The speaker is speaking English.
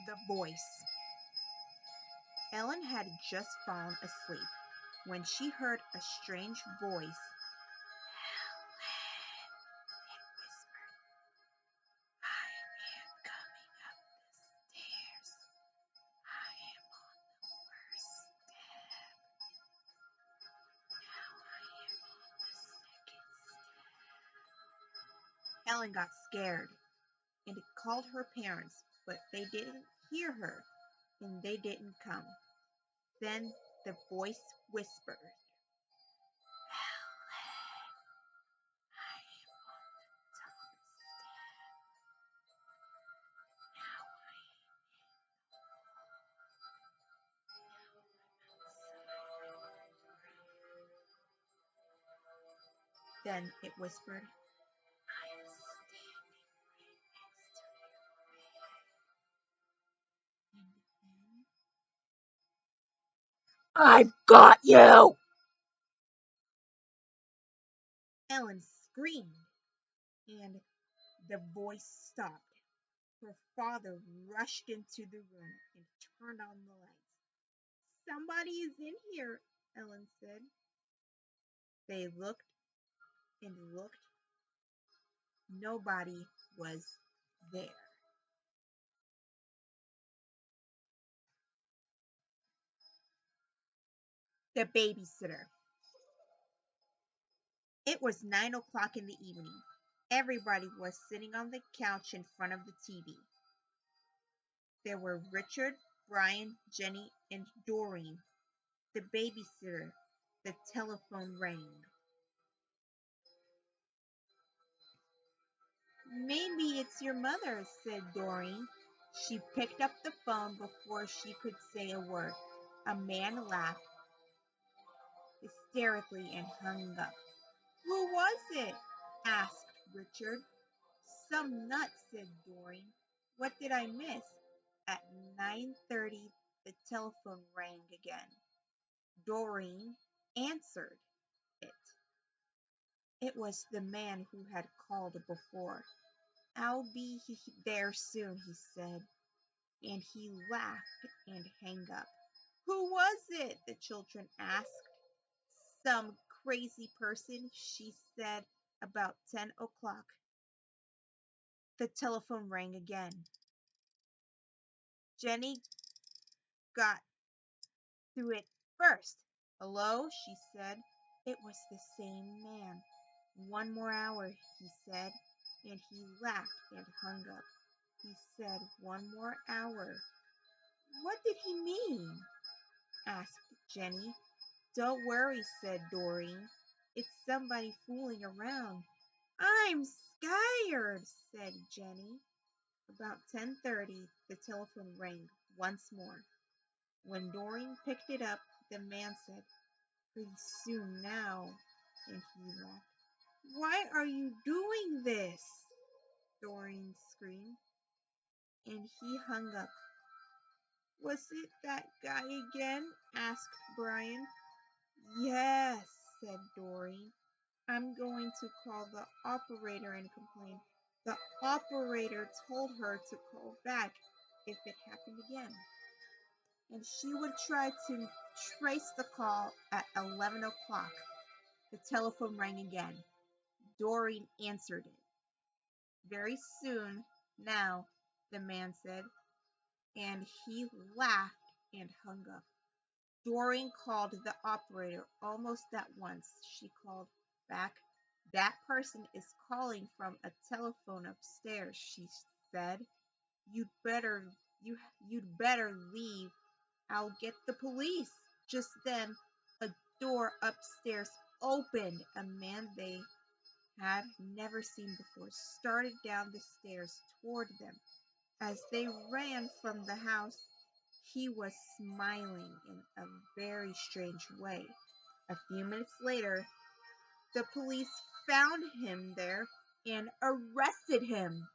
The voice. Ellen had just fallen asleep when she heard a strange voice. It whispered, I am coming up the stairs. I am on the first step. Now I am on the second step. Ellen got scared and called her parents, but they didn't hear her and they didn't come. Then the voice whispered, Ellen, I am on the top step. Now I am outside. Then it whispered, I am standing right next to your bed. And then I've got you! Ellen screamed, and the voice stopped. Her father rushed into the room and turned on the lights. Somebody is in here, Ellen said. They looked and looked. Nobody was there. The babysitter. It was 9 o'clock in the evening. Everybody was sitting on the couch in front of the TV. There were Richard, Brian, Jenny, and Doreen. The babysitter. The telephone rang. Maybe it's your mother, said Doreen. She picked up the phone before she could say a word. A man laughed hysterically and hung up. Who was it? Asked Richard. Some nut, said Doreen. What did I miss? At 9:30 the telephone rang again. Doreen answered it. It was the man who had called before. I'll be there soon, he said, and he laughed and hung up. Who was it? The children asked. Some crazy person, she said. About 10 o'clock. The telephone rang again. Jenny got through it first. Hello, she said. It was the same man. One more hour, he said, and he laughed and hung up. He said, one more hour. What did he mean? Asked Jenny. Don't worry, said Doreen. It's somebody fooling around. I'm scared, said Jenny. About 10:30, the telephone rang once more. When Doreen picked it up, the man said, pretty soon now, and he laughed. Why are you doing this? Doreen screamed, and he hung up. Was it that guy again? Asked Brian. Yes, said Doreen. I'm going to call the operator and complain. The operator told her to call back if it happened again. And she would try to trace the call at 11 o'clock. The telephone rang again. Doreen answered it. Very soon now, the man said, and he laughed and hung up. Doreen called the operator almost at once. She called back. That person is calling from a telephone upstairs, she said. You'd better leave. I'll get the police. Just then, a door upstairs opened. A man they had never seen before started down the stairs toward them. As they ran from the house, he was smiling in a very strange way. A few minutes later, the police found him there and arrested him.